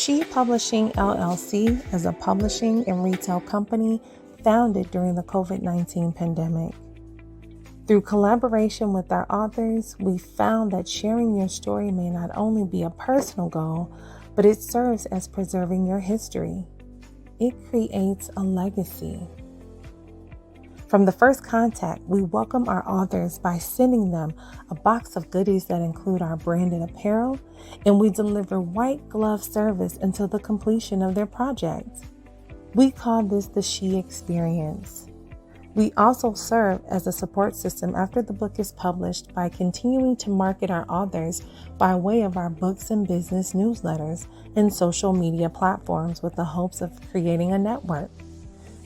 SHE Publishing LLC is a publishing and retail company founded during the COVID-19 pandemic. Through collaboration with our authors, we found that sharing your story may not only be a personal goal, but it serves as preserving your history. It creates a legacy. From the first contact, we welcome our authors by sending them a box of goodies that include our branded apparel, and we deliver white glove service until the completion of their project. We call this the SHE experience. We also serve as a support system after the book is published by continuing to market our authors by way of our books and business newsletters and social media platforms with the hopes of creating a network.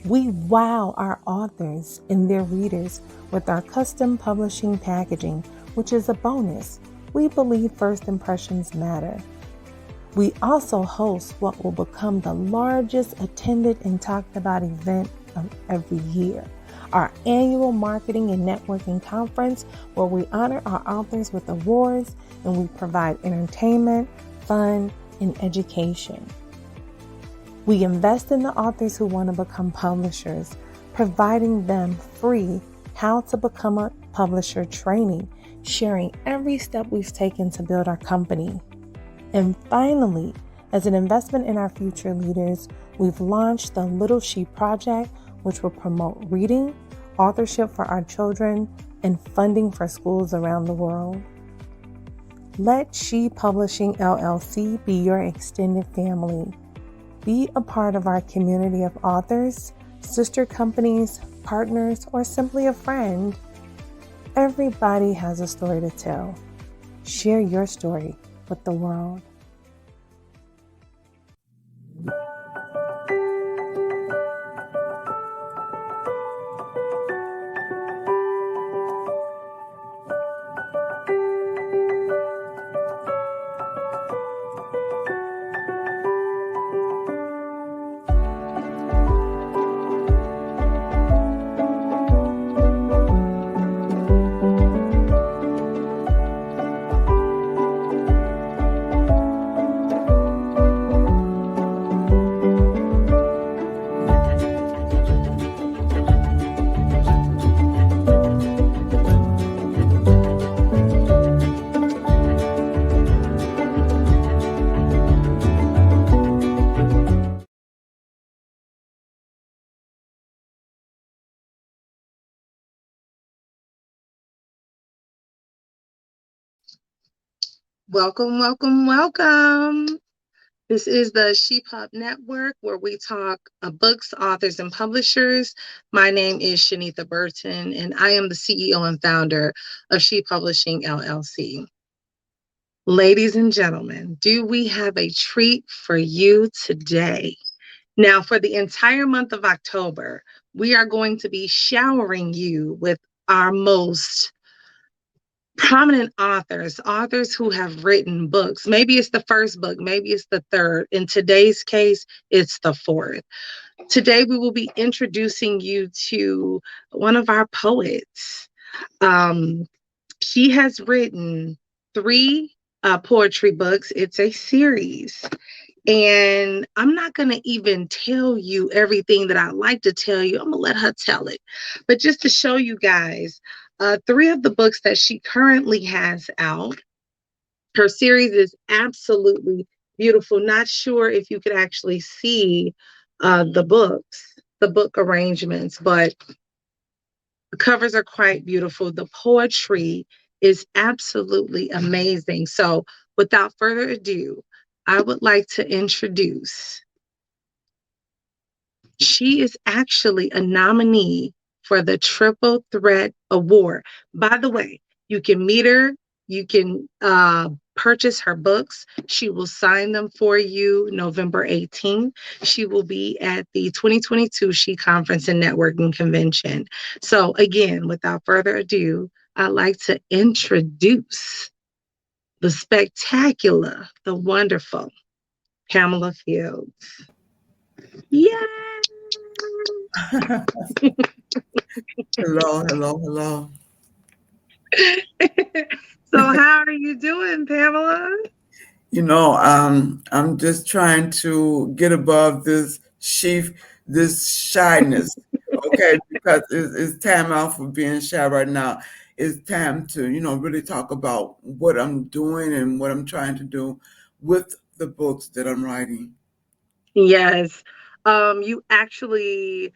We wow our authors and their readers with our custom publishing packaging, which is a bonus. We believe first impressions matter. We also host what will become the largest attended and talked about event of every year, our annual marketing and networking conference, where we honor our authors with awards and we provide entertainment, fun, and education. We invest in the authors who want to become publishers, providing them free how to become a publisher training, sharing every step we've taken to build our company. And finally, as an investment in our future leaders, we've launched the Little She Project, which will promote reading, authorship for our children, and funding for schools around the world. Let SHE Publishing LLC be your extended family. Be a part of our community of authors, sister companies, partners, or simply a friend. Everybody has a story to tell. Share your story with the world. Welcome, welcome, welcome. This is the ShePub Network, where we talk books, authors, and publishers. My name is Shanitha Burton, and I am the CEO and founder of SHE Publishing LLC. Ladies and gentlemen, do we have a treat for you today? Now, for the entire month of October, we are going to be showering you with our most prominent authors who have written books. Maybe it's the first book, maybe it's the third. In today's case, it's the fourth. Today, we will be introducing you to one of our poets. She has written 3 poetry books. It's a series. And I'm not going to even tell you everything that I'd like to tell you. I'm going to let her tell it. But just to show you guys, 3 of the books that she currently has out. Her series is absolutely beautiful. Not sure if you could actually see the book arrangements, but the covers are quite beautiful. The poetry is absolutely amazing. So without further ado, I would like to introduce. She is actually a nominee for the Triple Threat Award. By the way, you can meet her. You can purchase her books. She will sign them for you November 18th. She will be at the 2022 SHE Conference and Networking Convention. So again, without further ado, I'd like to introduce the spectacular, the wonderful Pamela Fields. Yay! Hello. So how are you doing, Pamela? I'm just trying to get above this sheath, this shyness. Okay, because it's time out for being shy right now. It's time to, really talk about what I'm doing and what I'm trying to do with the books that I'm writing. Yes. You actually,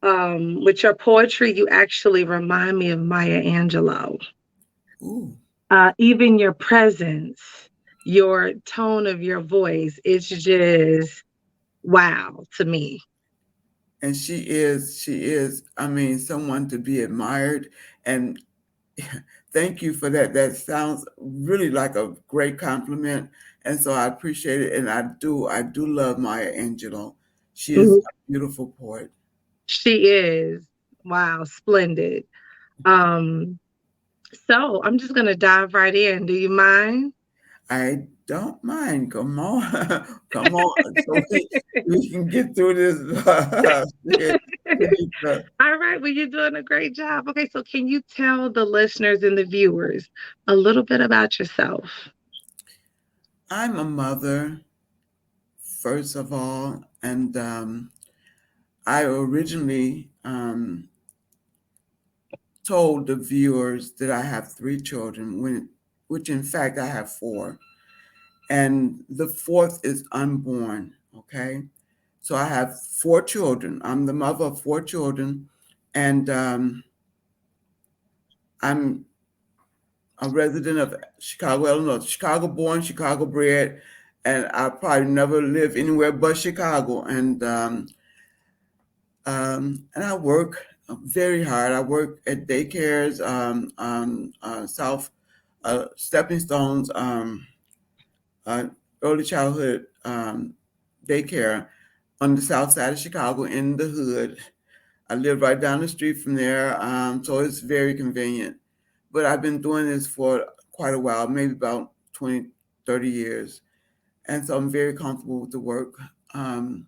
with your poetry, you actually remind me of Maya Angelou. Ooh, Even your presence, your tone of your voice, it's just wow to me. and she is, I mean, someone to be admired. And thank you for that. That sounds really like a great compliment. And so I appreciate it. And I do love Maya Angelou. She is Mhm. a beautiful poet. She is. Wow, splendid. Um, so I'm just gonna dive right in. Do you mind? I don't mind. Come on. Come on. So we can get through this. Shanika. All right, well, you're doing a great job. Okay, so can you tell the listeners and the viewers a little bit about yourself? I'm a mother, first of all. And I originally told the viewers that I have three children, which in fact I have four, and the fourth is unborn. Okay, so I have four children. I'm the mother of four children, and I'm a resident of Chicago, Illinois, Chicago born, Chicago bred, and I probably never live anywhere but Chicago. And I work very hard. I work at daycares, South Stepping Stones, uh, early childhood daycare on the south side of Chicago in the hood. I live right down the street from there, so it's very convenient. But I've been doing this for quite a while, maybe about 20, 30 years. And so I'm very comfortable with the work. Um,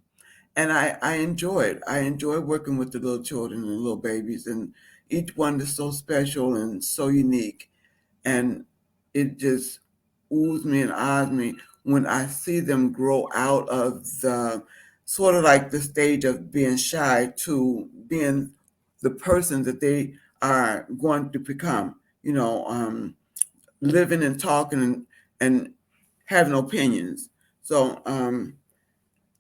and I enjoy it. I enjoy working with the little children and little babies, and each one is so special and so unique, and it just woos me and ahs me when I see them grow out of the sort of like the stage of being shy to being the person that they are going to become. Living and talking and having opinions. So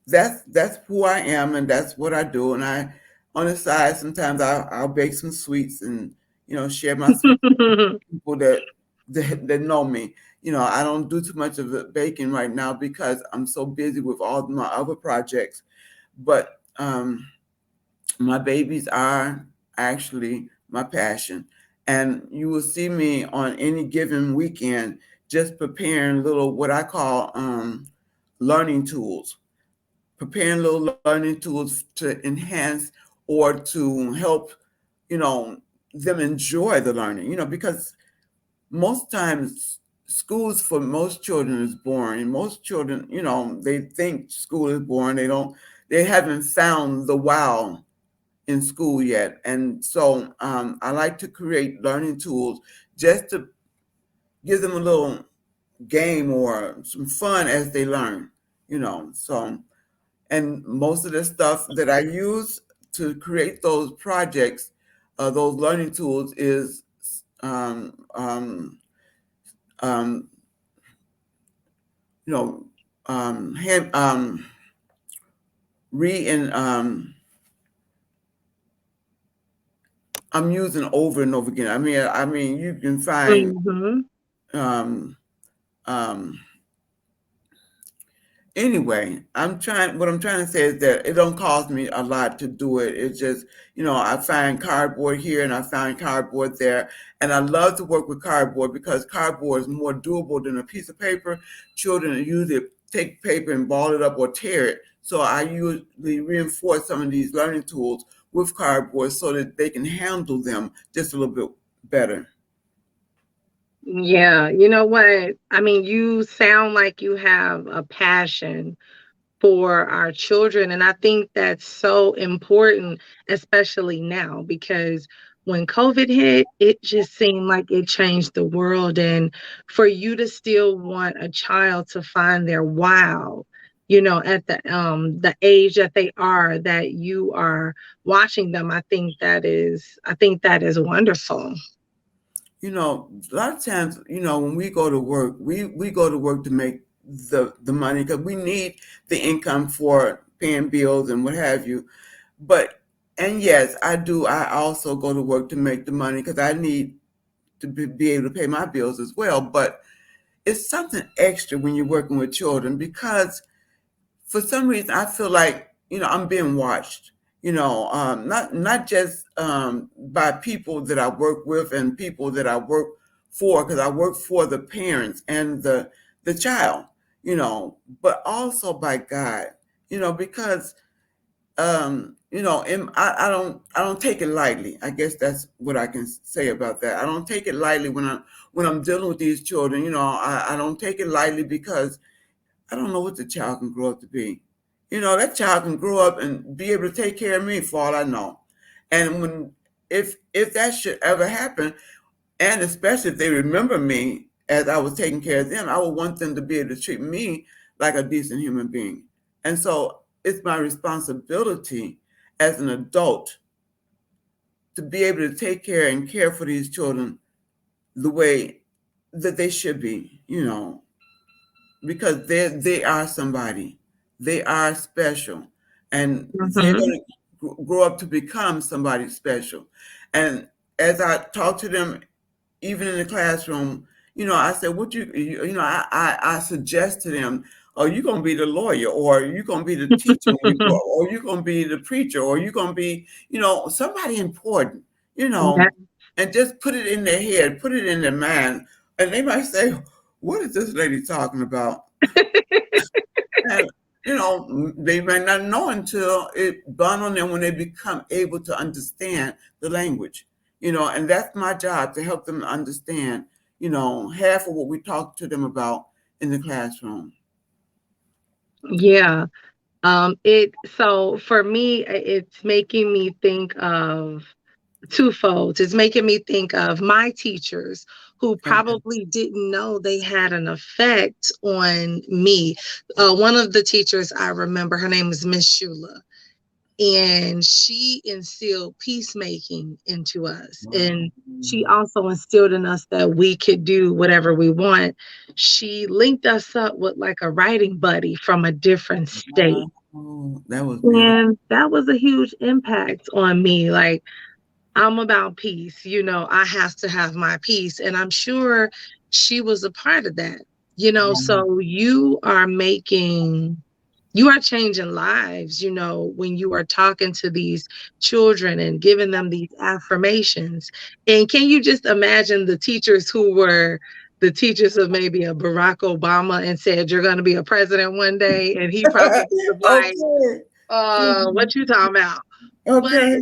that's who I am, and that's what I do. And I, on the side, sometimes I'll bake some sweets and share my sweets with people that know me. I don't do too much of the baking right now because I'm so busy with all my other projects. But my babies are actually my passion, and you will see me on any given weekend just preparing little what I call learning tools, preparing little learning tools to enhance or to help, you know, them enjoy the learning, because most times schools for most children is boring. Most children, they think school is boring. They haven't found the wow in school yet. And so I like to create learning tools just to give them a little game or some fun as they learn, So, and most of the stuff that I use to create those projects, those learning tools, is um, um, um, you know, hand re and I'm using over and over again. I mean, you can find Mhm. um, um, anyway, what I'm trying to say is that it don't cost me a lot to do it. It's just, I find cardboard here and I find cardboard there. And I love to work with cardboard because cardboard is more doable than a piece of paper. Children usually take paper and ball it up or tear it. So I usually reinforce some of these learning tools with cardboard so that they can handle them just a little bit better. Yeah, you know what? I mean, you sound like you have a passion for our children. And I think that's so important, especially now, because when COVID hit, it just seemed like it changed the world. And for you to still want a child to find their wow, at the age that they are, that you are watching them, I think that is wonderful. A lot of times, when we go to work, we go to work to make the money because we need the income for paying bills and what have you. But and yes, I do. I also go to work to make the money because I need to be able to pay my bills as well. But it's something extra when you're working with children because for some reason I feel like I'm being watched. Not just by people that I work with and people that I work for, because I work for the parents and the child. But also by God. Because I don't take it lightly. I guess that's what I can say about that. I don't take it lightly when I'm dealing with these children. I don't take it lightly because I don't know what the child can grow up to be. That child can grow up and be able to take care of me for all I know. And if that should ever happen, and especially if they remember me as I was taking care of them, I would want them to be able to treat me like a decent human being. And so it's my responsibility as an adult to be able to take care and care for these children the way that they should be, because they are somebody. They are special. And they're Hmm. going to grow up to become somebody special. And as I talk to them even in the classroom, I said, I suggest to them, oh, you're going to be the lawyer, or you're going to be the teacher when you grow up, or you're going to be the preacher, or you're going to be, somebody important, you Yeah. know, and just put it in their head, put it in their mind. And they might say, what is this lady talking about? And, they might not know until it dawned on them when they become able to understand the language, and that's my job to help them understand, half of what we talk to them about in the classroom. Yeah. It so for me, it's making me think of twofold. It's making me think of my teachers who Okay. probably didn't know they had an effect on me. One of the teachers I remember, her name is Miss Shula, and she instilled peacemaking into us. Wow. And she also instilled in us that we could do whatever we want. She linked us up with like a writing buddy from a different state. Wow. That was beautiful. And that was a huge impact on me. Like, I'm about peace. I have to have my peace. And I'm sure she was a part of that. Yeah. So you are changing lives, when you are talking to these children and giving them these affirmations. And can you just imagine the teachers who were the teachers of maybe a Barack Obama and said, you're going to be a president one day? And he probably was like, Okay. what you talking about? But Okay.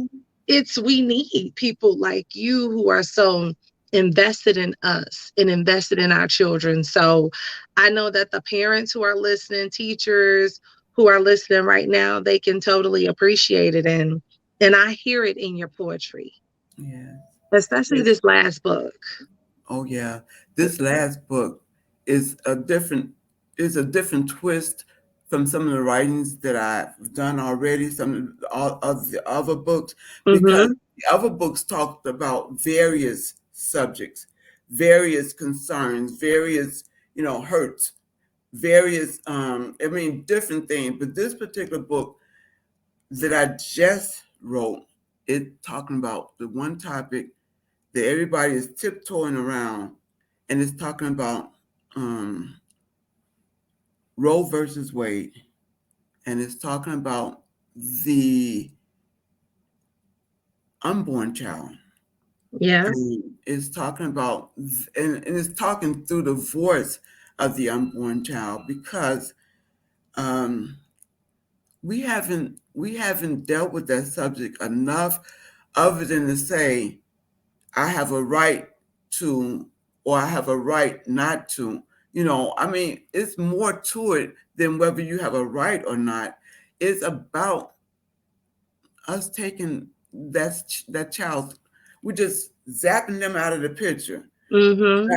we need people like you who are so invested in us and invested in our children. So I know that the parents who are listening, teachers who are listening right now, they can totally appreciate it. And I hear it in your poetry, Yeah. especially Yes. this last book. Oh yeah, this last book is a different twist from some of the writings that I've done already. Some of the other books, because Mm-hmm. the other books talked about various subjects, various concerns, various hurts, various different things. But this particular book that I just wrote, it talking about the one topic that everybody is tiptoeing around, and it's talking about um, Roe versus Wade, and it's talking about the unborn child, Yes. and it's talking about and it's talking through the voice of the unborn child because um, we haven't dealt with that subject enough, other than to say I have a right to, or I have a right not to. It's more to it than whether you have a right or not. It's about us taking that child's we're just zapping them out of the picture. Mm-hmm.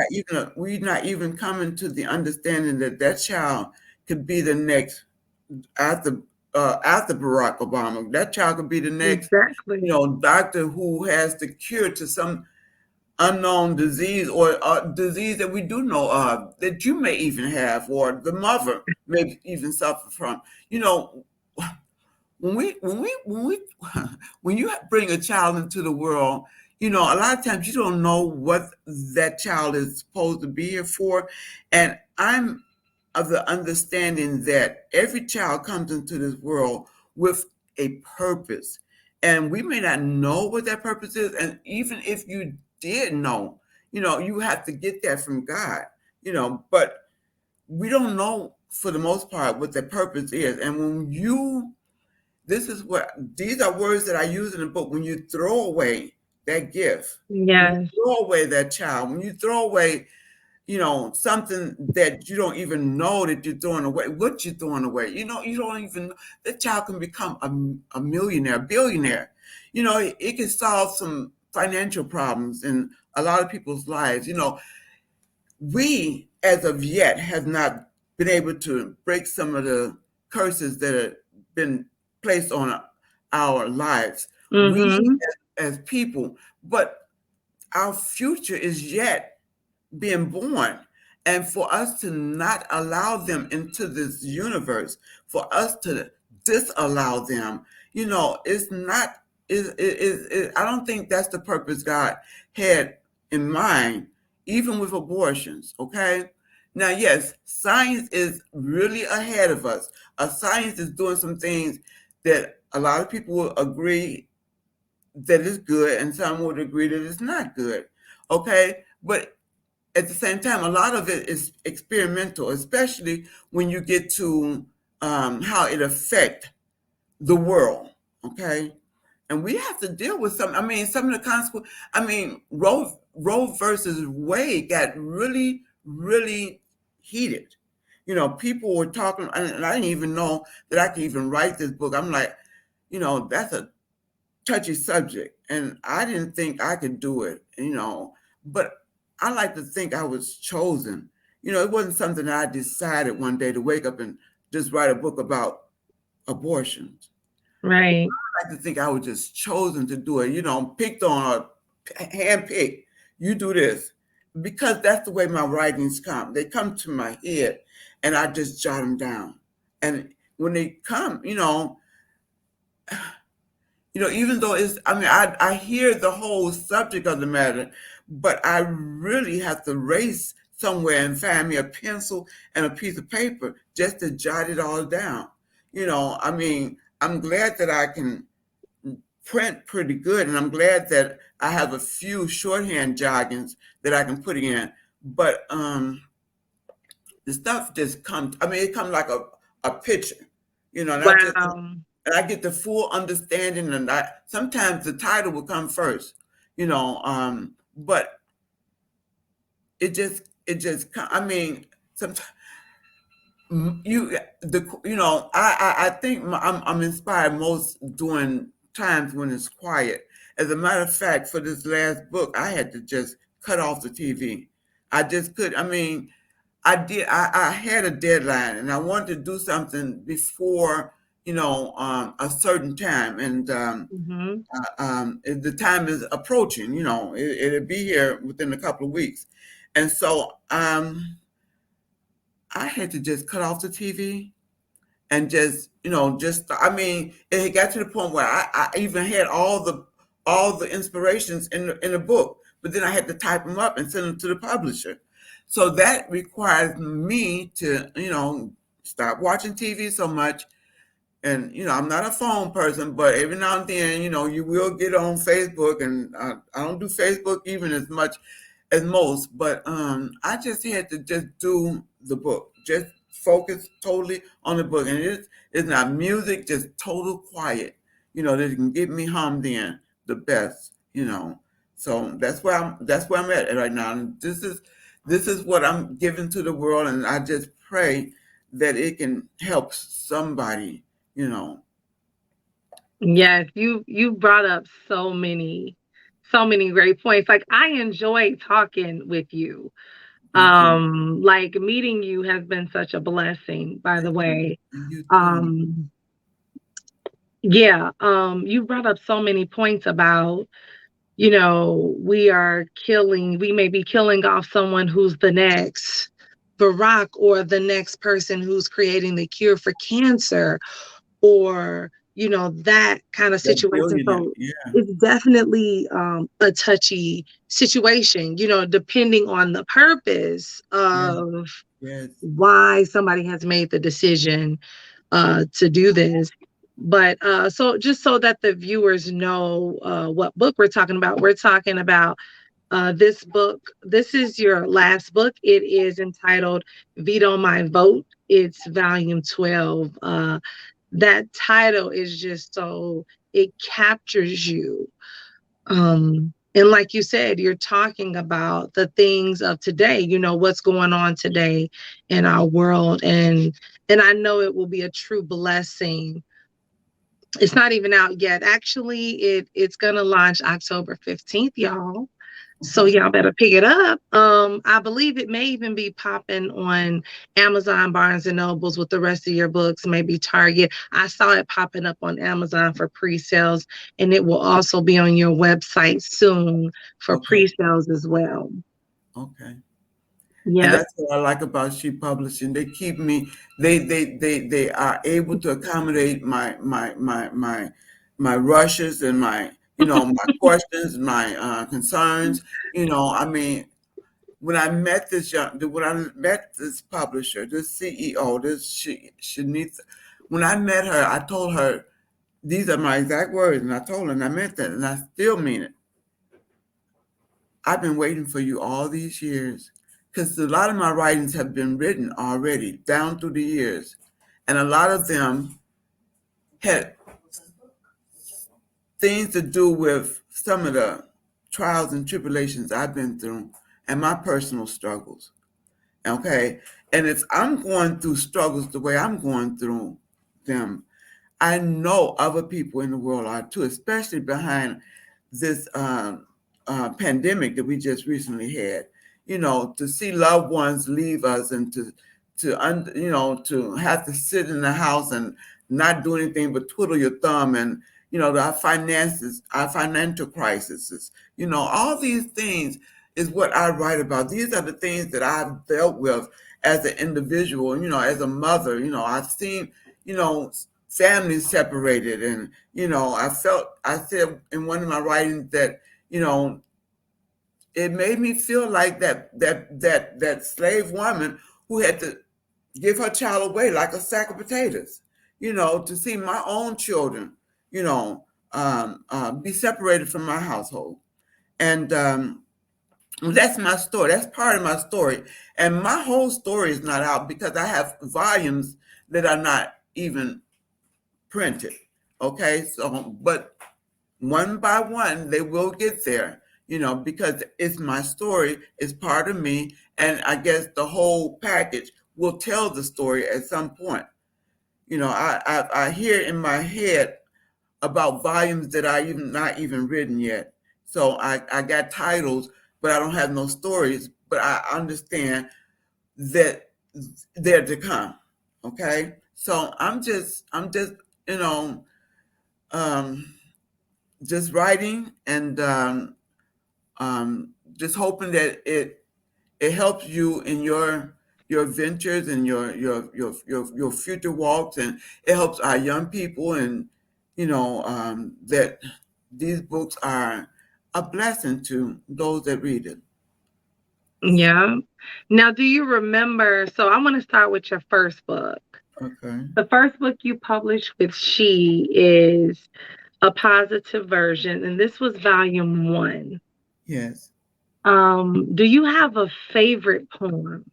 We're not even coming to the understanding that that child could be the next after after Barack Obama. That child could be the next, Exactly. doctor who has the cure to some unknown disease or disease that we do know of that you may even have or the mother may even suffer from. You know, when we when you bring a child into the world, a lot of times you don't know what that child is supposed to be here for. And I'm of the understanding that every child comes into this world with a purpose, and we may not know what that purpose is. And even if you did know, you have to get that from God. But we don't know for the most part what that purpose is. And when you this is what these are words that I use in the book. When you throw away that gift, when you Yes. throw away that child, when you throw away, something that you don't even know that you're throwing away, what you're throwing away, you don't even, that child can become a millionaire, billionaire. It can solve some financial problems in a lot of people's lives. We, as of yet, have not been able to break some of the curses that have been placed on our lives. We, Mm-hmm. as people, but our future is yet being born. And for us to not allow them into this universe, for us to disallow them, it's not, I don't think that's the purpose God had in mind, even with abortions, okay? Now, yes, science is really ahead of us. Science is doing some things that a lot of people will agree that is good, and some would agree that it's not good, okay? But at the same time, a lot of it is experimental, especially when you get to how it affects the world. Okay, and we have to deal with some. I mean, some of the consequences. I mean, Roe versus Wade got really, really heated. People were talking, and I didn't even know that I could even write this book. I'm like, that's a touchy subject, and I didn't think I could do it, but I like to think I was chosen. It wasn't something that I decided one day to wake up and just write a book about abortions. Right. I like to think I was just chosen to do it, picked on or handpicked. You do this. Because that's the way my writings come. They come to my head and I just jot them down. And when they come, even though I hear the whole subject of the matter, but I really have to race somewhere and find me a pencil and a piece of paper just to jot it all down. I'm glad that I can print pretty good, and I'm glad that I have a few shorthand joggings that I can put in. But the stuff just comes. It comes like a picture, and Wow. I get the full understanding. And I sometimes the title will come first, but sometimes I think I'm inspired most during times when it's quiet. As a matter of fact, for this last book, I had to just cut off the TV. I just could. I had a deadline and I wanted to do something before, a certain time. And Mm-hmm. the time is approaching, it'll be here within a couple of weeks. And so I had to just cut off the TV and it got to the point where I even had all the inspirations in the book, but then I had to type them up and send them to the publisher. So that requires me to stop watching TV so much. And I'm not a phone person, but every now and then you will get on Facebook, and I don't do Facebook even as much as most, but I just had to just do the book, just focus totally on the book. And it's not music, just total quiet, that can get me hummed in the best. So that's where I'm at right now. And this is what I'm giving to the world, and I just pray that it can help somebody, you know. Yes, you brought up so many so many great points. Like, I enjoy talking with you. Me too. Like, meeting you has been such a blessing, by the way. You too. Um, yeah, you brought up so many points about, we may be killing off someone who's the next Barack, or the next person who's creating the cure for cancer, or that kind of That situation. billionaire. So Yeah. it's definitely a touchy situation, depending on the purpose Yeah. of Yes. why somebody has made the decision to do this. But so, just so that the viewers know what book we're talking about, this book. This is your last book. It is entitled Veto My Vote. It's volume 12. That title is just so, it captures you. And like you said, you're talking about the things of today, what's going on today in our world. And I know it will be a true blessing. It's not even out yet. Actually, it's gonna launch October 15th, y'all. So Okay. y'all better pick it up. I believe it may even be popping on Amazon, Barnes and Nobles with the rest of your books, maybe Target. I saw it popping up on Amazon for pre-sales, and it will also be on your website soon for Okay. pre-sales as well. Okay. And Yep. that's what I like about She Publishing. They keep me. They are able to accommodate my rushes and my my questions, my concerns. I mean, when I met this publisher, this CEO, this Shanita, when I met her, I told her these are my exact words, and I told her, and I meant that, and I still mean it. I've been waiting for you all these years because a lot of my writings have been written already down through the years. And a lot of them had things to do with some of the trials and tribulations I've been through and my personal struggles. Okay. And if I'm going through struggles the way I'm going through them, I know other people in the world are too, especially behind this pandemic that we just recently had. To see loved ones leave us and to have to sit in the house and not do anything but twiddle your thumb, and our finances, our financial crises, all these things is what I write about. These are the things that I've dealt with as an individual, as a mother. I've seen, you know, families separated, and I said in one of my writings that it made me feel like that slave woman who had to give her child away like a sack of potatoes, to see my own children, be separated from my household. And that's my story. That's part of my story. And my whole story is not out because I have volumes that are not even printed. Okay. So, but one by one, they will get there, because it's my story, it's part of me. And I guess the whole package will tell the story at some point. I hear in my head about volumes that I even not even written yet. So I got titles, but I don't have no stories. But I understand that they're to come. Okay. So I'm just, you know, um, just writing and just hoping that it helps you in your ventures and your future walks, and it helps our young people, and that these books are a blessing to those that read it. Yeah. Now, do you remember? So I want to start with your first book. Okay. The first book you published with She is A Positive Version, and this was volume 1. Yes. Do you have a favorite poem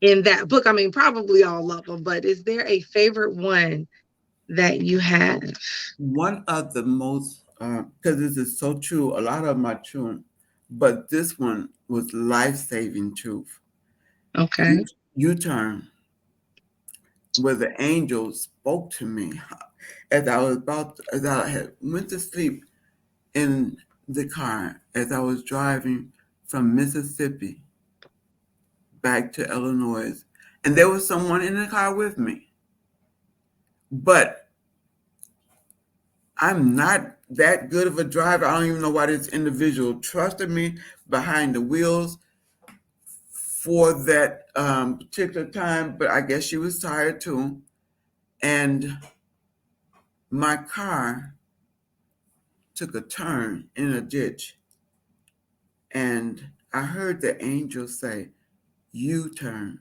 in that book? I mean, probably all of them, but is there a favorite one that you have? One of the most, because this is so true, a lot of them are true, but this one was life-saving truth. Okay. U-turn, where the angel spoke to me as I had went to sleep in the car as I was driving from Mississippi back to Illinois, and there was someone in the car with me. But I'm not that good of a driver. I don't even know why this individual trusted me behind the wheels for that particular time, but I guess she was tired too. And my car took a turn in a ditch, and I heard the angel say, "U turn."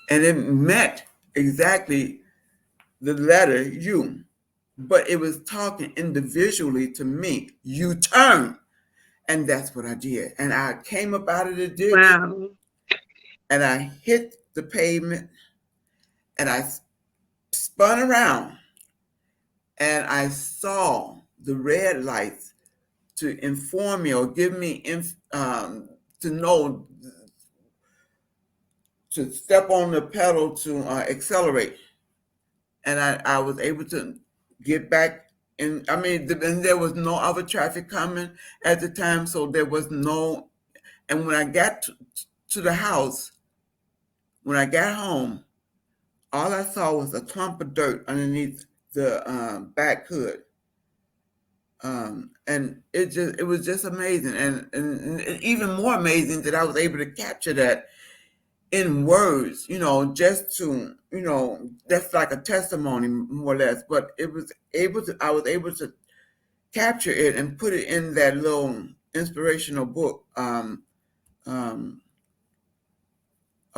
And it meant exactly the letter U, but it was talking individually to me. "You turn." And that's what I did. And I came up out of the ditch Wow. and I hit the pavement and I spun around and I saw the red lights to inform me or give me to know to step on the pedal to accelerate. And I was able to get back. And I mean, and there was no other traffic coming at the time, so there was no. And when I got to the house, when I got home, all I saw was a clump of dirt underneath the back hood. And it was just amazing, and even more amazing that I was able to capture that in words, just to, that's like a testimony more or less, but I was able to capture it and put it in that little inspirational book, um, a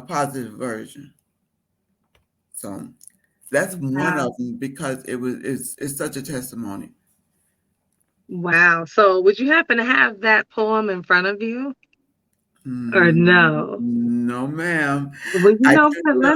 positive version. So that's one Wow. of them because it's such a testimony. Wow. So would you happen to have that poem in front of you or no? No, ma'am. Well, you I know do what? know.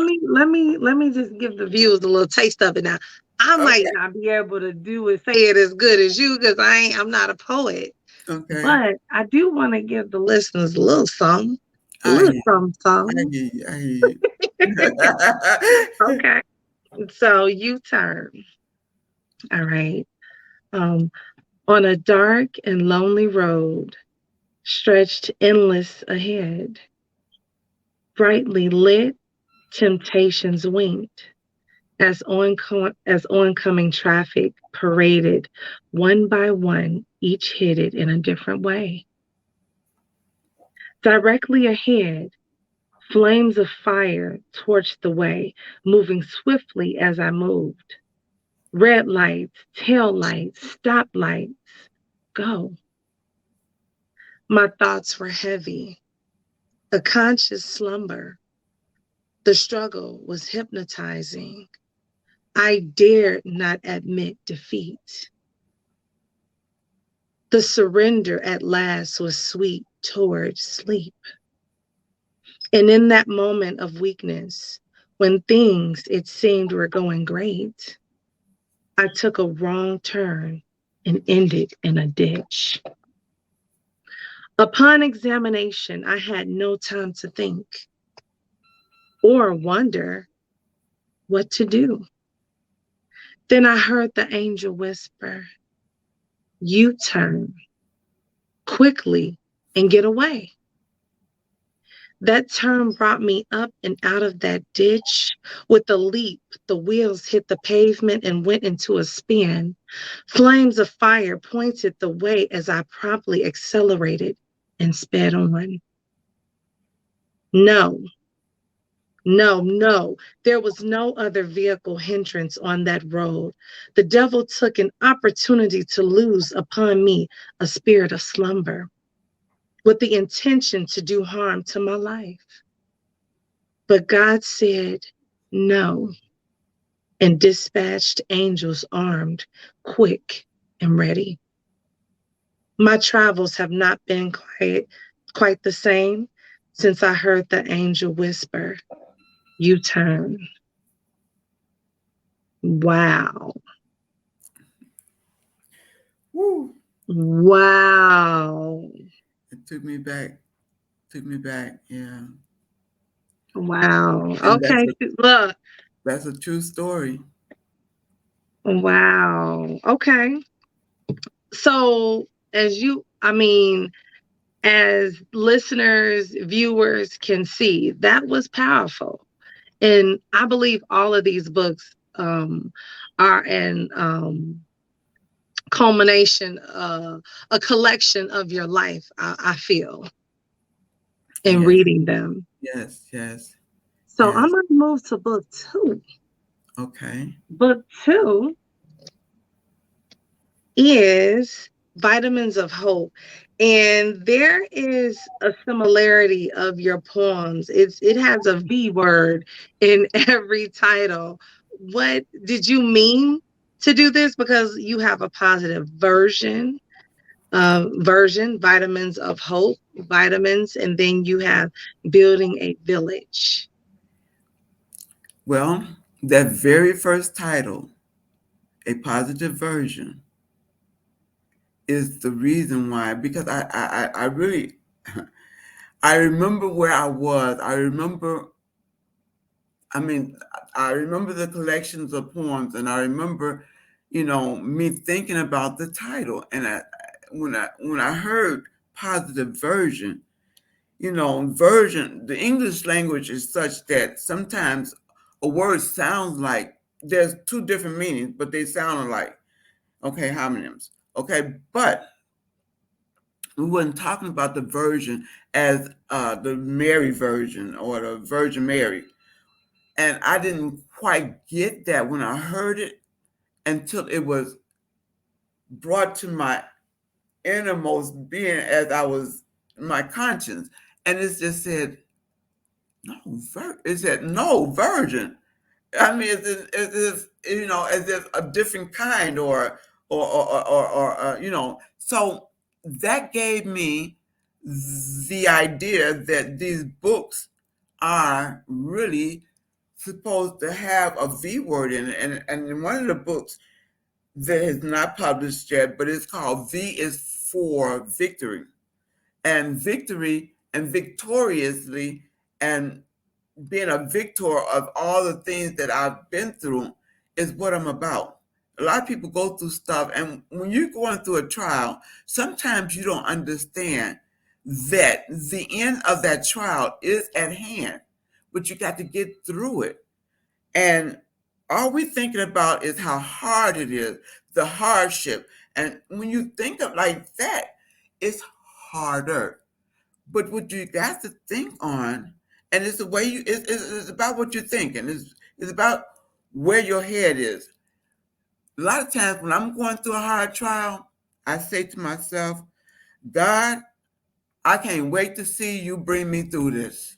Let me just give the viewers a little taste of it now. I might Okay, not be able to do it, say it as good as you, because I'm not a poet. okay. But I do want to give the listeners a little something, a I little hear something, I something. hear you. I hear you. Okay. So you turn. All right. Um, on a dark and lonely road, stretched endless ahead, brightly lit, temptations winked as oncoming traffic paraded one by one, each headed in a different way. Directly ahead, flames of fire torched the way, moving swiftly as I moved. Red lights, tail lights, stop lights, go. My thoughts were heavy, a conscious slumber. The struggle was hypnotizing. I dared not admit defeat. The surrender at last was sweet towards sleep. And in that moment of weakness, when things it seemed were going great, I took a wrong turn and ended in a ditch. Upon examination, I had no time to think or wonder what to do. Then I heard the angel whisper, "You turn quickly and get away." That turn brought me up and out of that ditch. With a leap, the wheels hit the pavement and went into a spin. Flames of fire pointed the way as I promptly accelerated and sped on. No, no. There was no other vehicle hindrance on that road. The devil took an opportunity to lose upon me a spirit of slumber with the intention to do harm to my life. But God said no and dispatched angels armed, quick and ready. My travels have not been quite the same since I heard the angel whisper, "You turn." Wow. Woo! Wow. It took me back. Took me back. Yeah, Wow. and Okay. Look. that's a true story. Wow. Okay. So as listeners, viewers can see, that was powerful. And I believe all of these books are an culmination, a collection of your life, I feel, in Yes, reading them. yes, yes, So I'm yes. going to move to book 2. Okay. Book 2 is Vitamins of Hope. And there is a similarity of your poems. It has a V word in every title. What did you mean to do this? Because you have a positive version, Vitamins of Hope, vitamins, and then you have Building a Village. Well, that very first title, A Positive Version, is the reason why, because I really, I remember where I was. I mean, I remember the collections of poems, and I remember, me thinking about the title. And when I heard positive version, version, the English language is such that sometimes a word sounds like there's two different meanings, but they sound alike. Okay, homonyms. Okay, but we weren't talking about the version as the Mary version or the Virgin Mary. And I didn't quite get that when I heard it until it was brought to my innermost being as I was my conscience. And it just said, no, it said, no, virgin. I mean, as if a different kind or. So that gave me the idea that these books are really supposed to have a V word in it. And in one of the books that is not published yet, but it's called V is for Victory. And victory and victoriously and being a victor of all the things that I've been through is what I'm about. A lot of people go through stuff, and when you're going through a trial, sometimes you don't understand that the end of that trial is at hand, but you got to get through it. And all we're thinking about is how hard it is, the hardship. And when you think of like that, it's harder. But what you got to think on, and it's the way it's about what you're thinking. It's about where your head is. A lot of times when I'm going through a hard trial, I say to myself, God, I can't wait to see you bring me through this.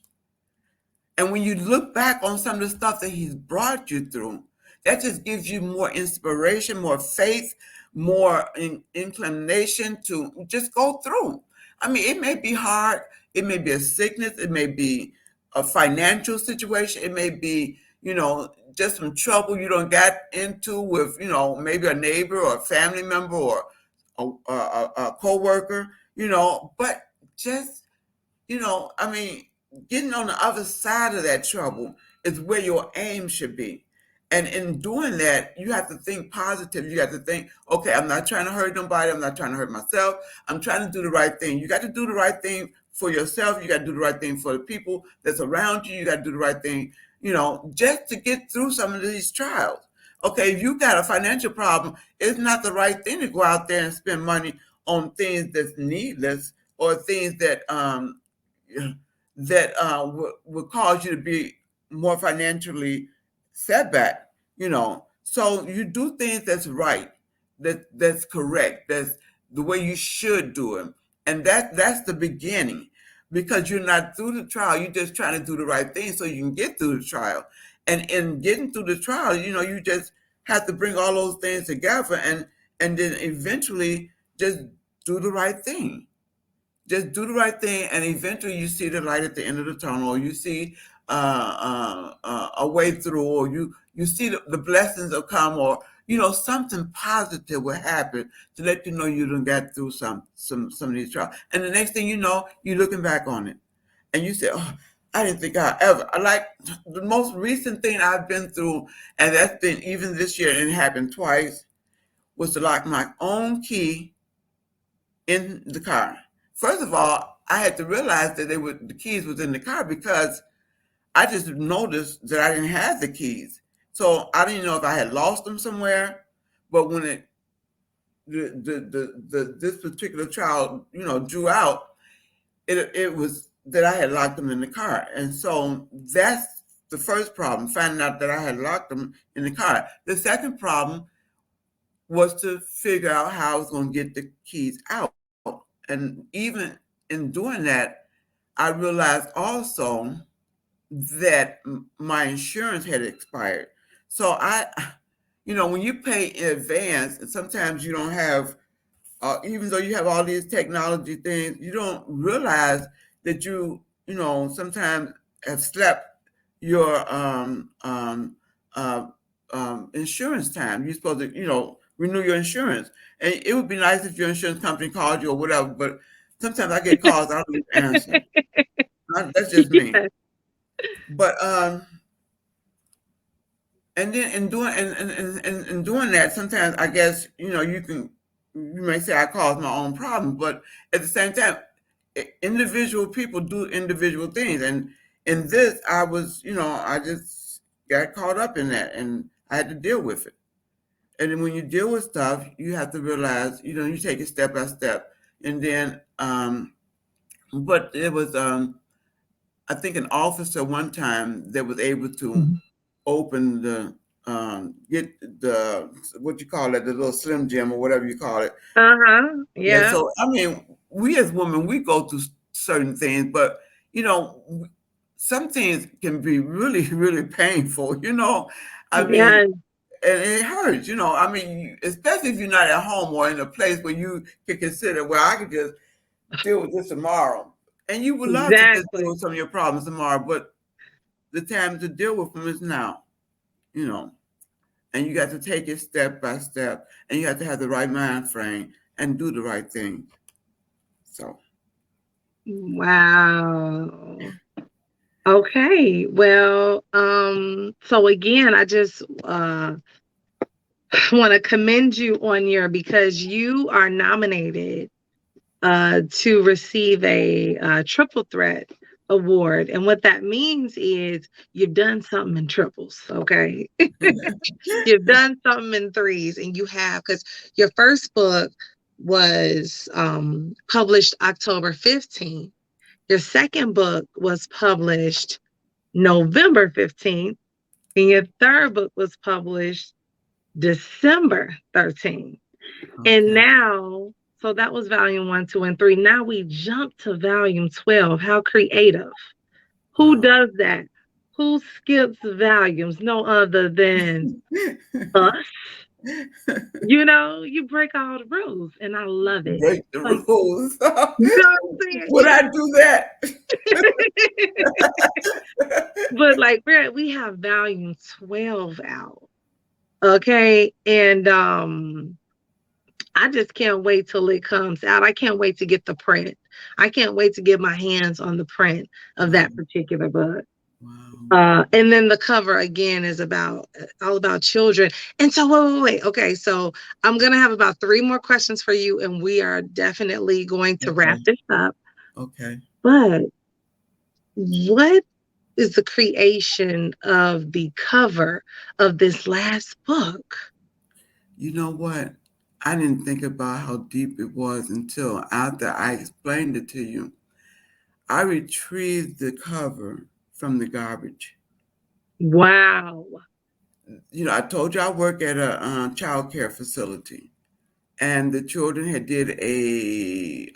And when you look back on some of the stuff that he's brought you through, that just gives you more inspiration, more faith, more inclination to just go through. I mean, it may be hard. It may be a sickness. It may be a financial situation. It may be, just some trouble you don't got into with, maybe a neighbor or a family member or a coworker, but just I mean, getting on the other side of that trouble is where your aim should be. And in doing that, you have to think positive. You have to think, okay, I'm not trying to hurt nobody. I'm not trying to hurt myself. I'm trying to do the right thing. You got to do the right thing for yourself. You got to do the right thing for the people that's around you. You got to do the right thing, just to get through some of these trials. Okay, if you got a financial problem, it's not the right thing to go out there and spend money on things that's needless or things that would cause you to be more financially setback. So you do things that's right, that's correct, that's the way you should do them, and that's the beginning, because you're not through the trial. You're just trying to do the right thing so you can get through the trial. And in getting through the trial, you just have to bring all those things together, and then eventually just do the right thing. Just do the right thing, and eventually you see the light at the end of the tunnel, or you see a way through, or you see the blessings will come, or something positive will happen to let you know you done got through some of these trials. And the next thing you know, you're looking back on it, and you say, "Oh, I didn't think I ever." I like the most recent thing I've been through, and that's been even this year, and it happened twice, was to lock my own key in the car. First of all, I had to realize that the keys was in the car because I just noticed that I didn't have the keys. So I didn't know if I had lost them somewhere. But when this particular child, drew out, it was that I had locked them in the car. And so that's the first problem, finding out that I had locked them in the car. The second problem was to figure out how I was going to get the keys out. And even in doing that, I realized also that my insurance had expired. So when you pay in advance, and sometimes you don't have, even though you have all these technology things, you don't realize that sometimes have slept your insurance time. You're supposed to, renew your insurance. And it would be nice if your insurance company called you or whatever, but sometimes I get calls, I don't even answer. That's just me. Yes. But and then in doing that, sometimes I guess you may say I caused my own problem, but at the same time, individual people do individual things, and in this, I just got caught up in that, and I had to deal with it. And then when you deal with stuff, you have to realize, you take it step by step, and then, but it was, I think, an officer one time that was able to open get the, what you call it, the little Slim Jim or whatever you call it. Yeah. Yeah. So, I mean, we as women, we go through certain things, but, some things can be really, really painful, I mean, Yes. and it hurts, I mean, especially if you're not at home or in a place where you can consider, well, I could just deal with this tomorrow. And you would love to just deal Exactly. with some of your problems tomorrow, but the time to deal with them is now, you know. And you got to take it step by step, and you have to have the right mind frame and do the right thing. So, Wow. Okay. Well, so again, I just want to commend you on because you are nominated to receive a triple threat award. And what that means is you've done something in triples, okay? You've done something in threes, and you have, because your first book was published October 15th. Your second book was published November 15th, and your third book was published December 13th. And okay. now, so that was volume 1, 2, and 3. Now we jump to volume 12. How creative. Who Wow. does that? Who skips volumes? No other than us. You break all the rules, and I love it. Break the Like, rules. you know what I'm saying? Would I do that? But like we have volume 12 out. Okay. And I just can't wait till it comes out. I can't wait to get the print. I can't wait to get my hands on the print of Wow. that particular book. Wow. And then the cover again is all about children. And so wait. Okay, so I'm gonna have about 3 more questions for you, and we are definitely going to wrap Okay. this up. Okay. But what is the creation of the cover of this last book? You know what? I didn't think about how deep it was until after I explained it to you. I retrieved the cover from the garbage. Wow. I told you I work at a child care facility, and the children had did a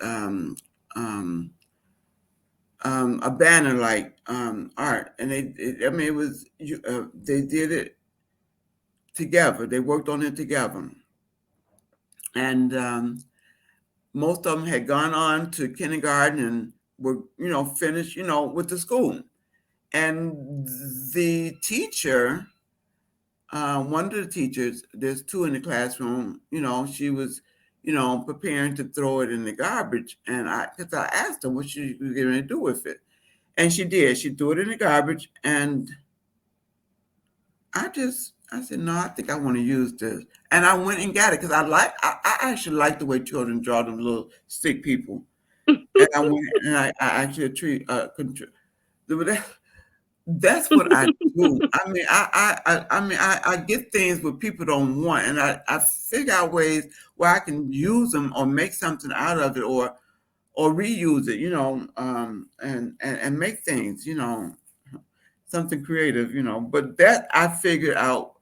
banner like art, and it was they did it together. They worked on it together, and most of them had gone on to kindergarten and were finished with the school. And the teacher, one of the teachers, there's 2 in the classroom, she was preparing to throw it in the garbage, and because I asked her what she was going to do with it, and she did. She threw it in the garbage, and I said, no, I think I want to use this. And I went and got it because I actually like the way children draw them little stick people. And I went and I actually that, that's what I do. I mean, I get things what people don't want, and I figure out ways where I can use them or make something out of it, or reuse it, and make things, something creative, But that I figured out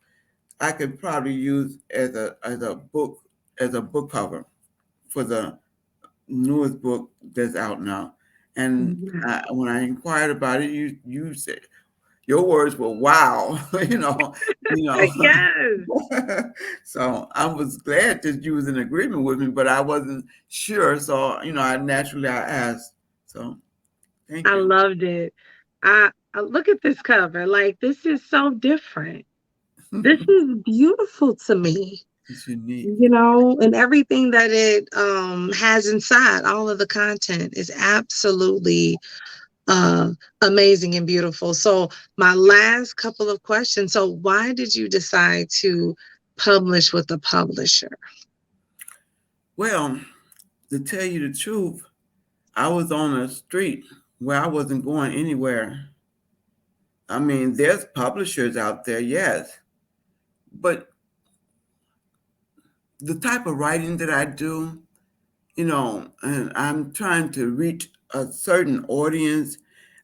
I could probably use as a book cover for the newest book that's out now. And when I inquired about it, you said your words were wow, you know. Yes. So I was glad that you was in agreement with me, but I wasn't sure. So I asked. So thank I you. loved it. I look at this cover. Like, this is so different. This is beautiful to me, It's unique. and everything that it has inside, all of the content is absolutely uh amazing and beautiful. So my last couple of questions. So why did you decide to publish with a publisher? Well, to tell you the truth, I was on a street where I wasn't going anywhere. I mean, there's publishers out there, yes, but the type of writing that I do, and I'm trying to reach a certain audience,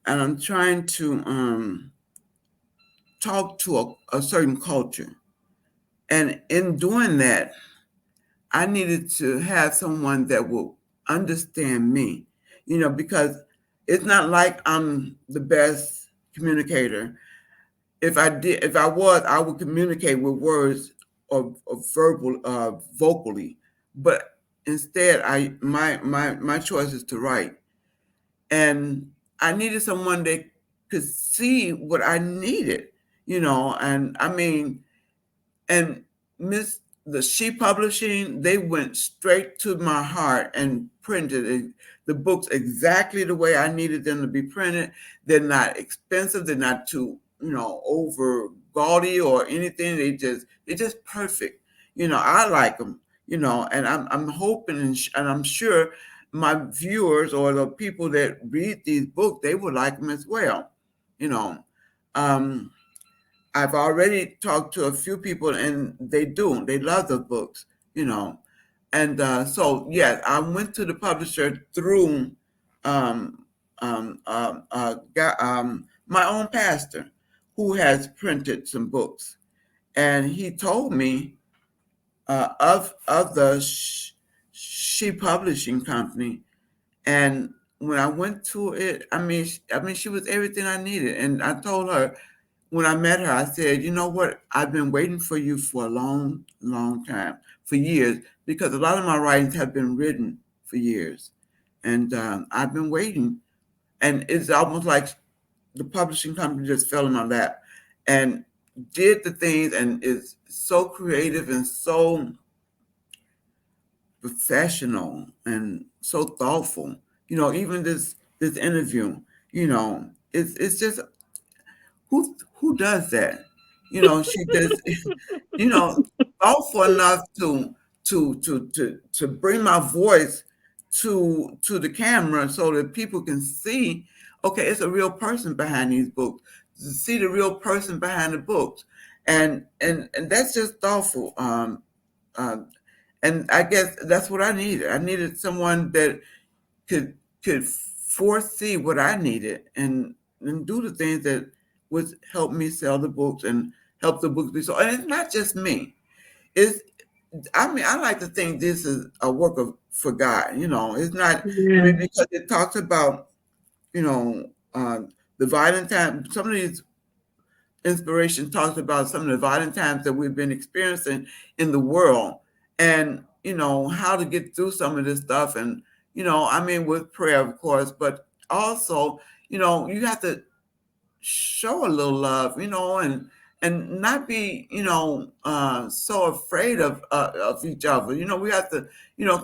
and I'm trying to talk to a certain culture. And in doing that, I needed to have someone that will understand me, because it's not like I'm the best communicator. If I was, I would communicate with words or vocally. But instead, my choice is to write, and I needed someone that could see what I needed, and I mean, and Miss the She Publishing, they went straight to my heart and printed the books exactly the way I needed them to be printed. They're not expensive. They're not too, over gaudy or anything. They're just perfect. I like them. And I'm hoping and I'm sure my viewers or the people that read these books, they would like them as well. You know, um, I've already talked to a few people, and they do. They love the books. And so, yes, I went to the publisher through my own pastor, who has printed some books, and he told me of the She Publishing Company. And when I went to it, I mean, she was everything I needed, and I told her when I met her, I said, you know what? I've been waiting for you for a long, long time, for years, because a lot of my writings have been written for years. And I've been waiting. And it's almost like the publishing company just fell in my lap and did the things and is so creative and so professional and so thoughtful. Even this interview, it's just who does that? She does, you know, thoughtful enough to bring my voice to the camera so that people can see, okay, it's a real person behind these books. To see the real person behind the books. And that's just thoughtful. Um, and I guess that's what I needed. I needed someone that could foresee what I needed and do the things that would help me sell the books and help the books be sold. And it's not just me. It's I mean, I like to think this is a work of for God. It's not. I Yeah. mean, because it talks about you know the violent time. Some of these inspiration talks about some of the violent times that we've been experiencing in the world, and how to get through some of this stuff. And I mean, with prayer, of course, but also you have to show a little love, and not be, so afraid of each other. We have to,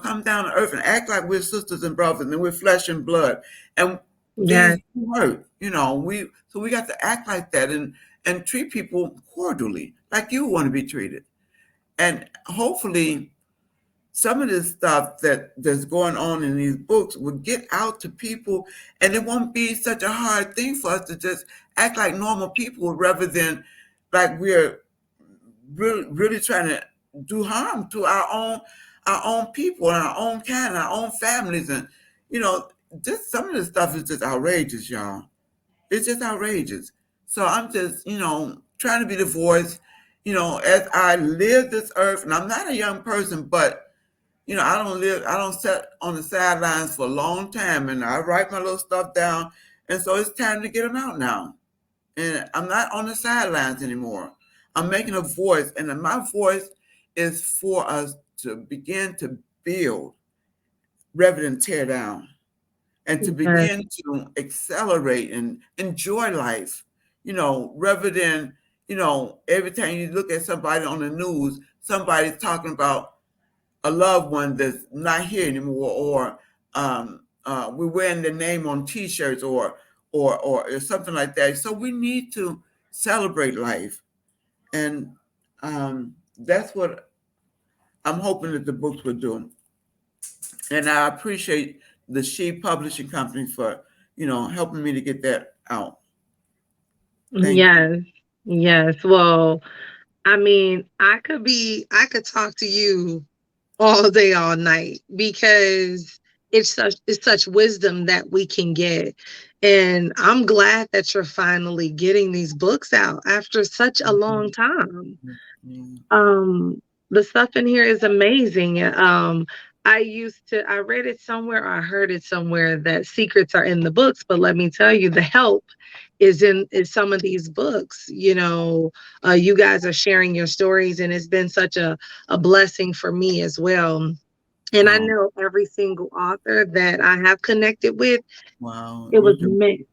come down to earth and act like we're sisters and brothers and we're flesh and blood. And Yes. things hurt. We got to act like that and treat people cordially, like you want to be treated. And hopefully some of this stuff that's going on in these books will get out to people, and it won't be such a hard thing for us to just act like normal people rather than like we're really trying to do harm to our own people and our own kind, our own families, and just some of this stuff is just outrageous, y'all. It's just outrageous. So I'm just, trying to be the voice, as I live this earth, and I'm not a young person, but I don't sit on the sidelines for a long time, and I write my little stuff down, and so it's time to get them out now. And I'm not on the sidelines anymore. I'm making a voice, and then my voice is for us to begin to build rather than tear down, and to Yes. begin to accelerate and enjoy life, rather than, every time you look at somebody on the news, somebody's talking about a loved one that's not here anymore, or we're wearing their name on T-shirts, or something like that. So we need to celebrate life, and that's what I'm hoping that the books will do. And I appreciate the She Publishing Company for helping me to get that out. Thank you. Yes. Yes. Well, I mean, I could talk to you all day, all night, because it's such wisdom that we can get. And I'm glad that you're finally getting these books out after such a long time. Mhm. Um, the stuff in here is amazing. I read it somewhere, or I heard it somewhere, that secrets are in the books, but let me tell you, the help is some of these books. You guys are sharing your stories, and it's been such a blessing for me as well. And I Oh, know every single author that I have connected with, wow, it you was do. meant.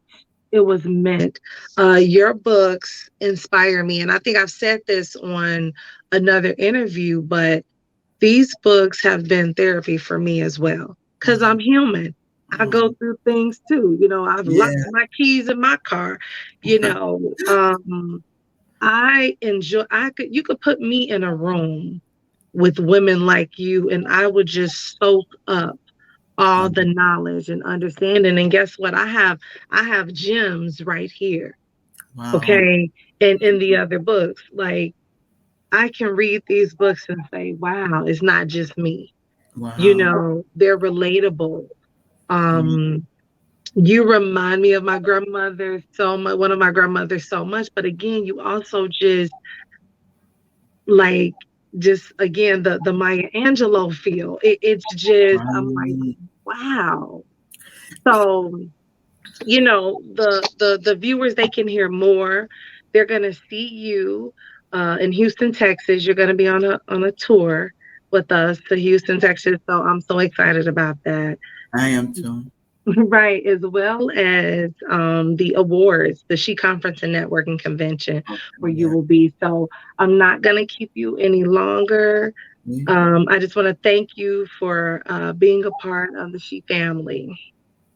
It was meant. Your books inspire me. And I think I've said this on another interview, but these books have been therapy for me as well. Because Oh, I'm human. I go oh, through things too. I've locked yeah. my keys in my car. You know, um, you could put me in a room with women like you, and I would just soak up all the knowledge and understanding. And guess what? I have gems right here. Wow, Okay. And in the other books, like, I can read these books and say, wow, it's not just me. wow. They're relatable. Um, you remind me of my grandmother so much, one of my grandmothers so much. But again, you also like just again the Maya Angelou feel. It's just, I'm like, Right. wow. So the viewers, they can hear more. They're gonna see you in Houston, Texas. You're gonna be on a tour with us to Houston, Texas. So I'm so excited about that. I am too. Right, as well as the awards, the She Conference and Networking Convention, Okay, where you yeah. will be. So I'm not gonna keep you any longer. Yeah. I just want to thank you for being a part of the She family.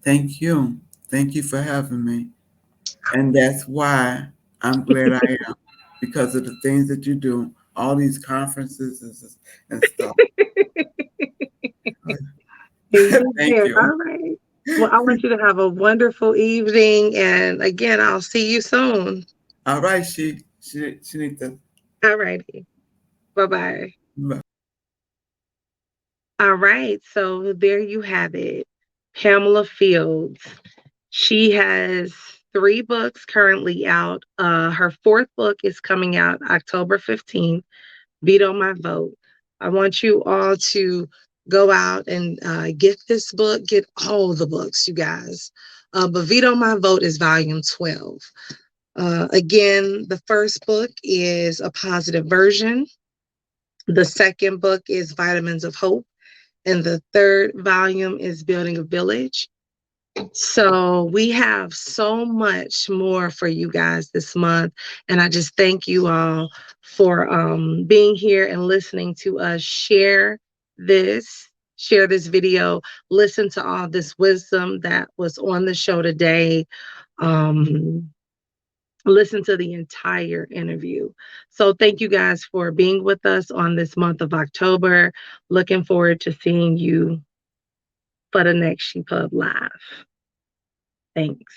Thank you. Thank you for having me. And that's why I'm glad I am, because of the things that you do, all these conferences and stuff. And you Thank did. you. All right. Well, I want you to have a wonderful evening. And again, I'll see you soon. All right, she needs to. All righty. Bye bye. All right. So there you have it. Pamela Fields. She has 3 books currently out. Her 4th book is coming out October 15th. Veto My Vote. I want you all to go out and get this book, get all the books, you guys. But Veto My Vote is volume 12. Again, the first book is A Positive Version. The second book is Vitamins of Hope. And the third volume is Building a Village. So we have so much more for you guys this month. And I just thank you all for being here and listening to us share this, share this video, listen to all this wisdom that was on the show today. Listen to the entire interview. So thank you guys for being with us on this month of October. Looking forward to seeing you for the next ShePub Live. Thanks.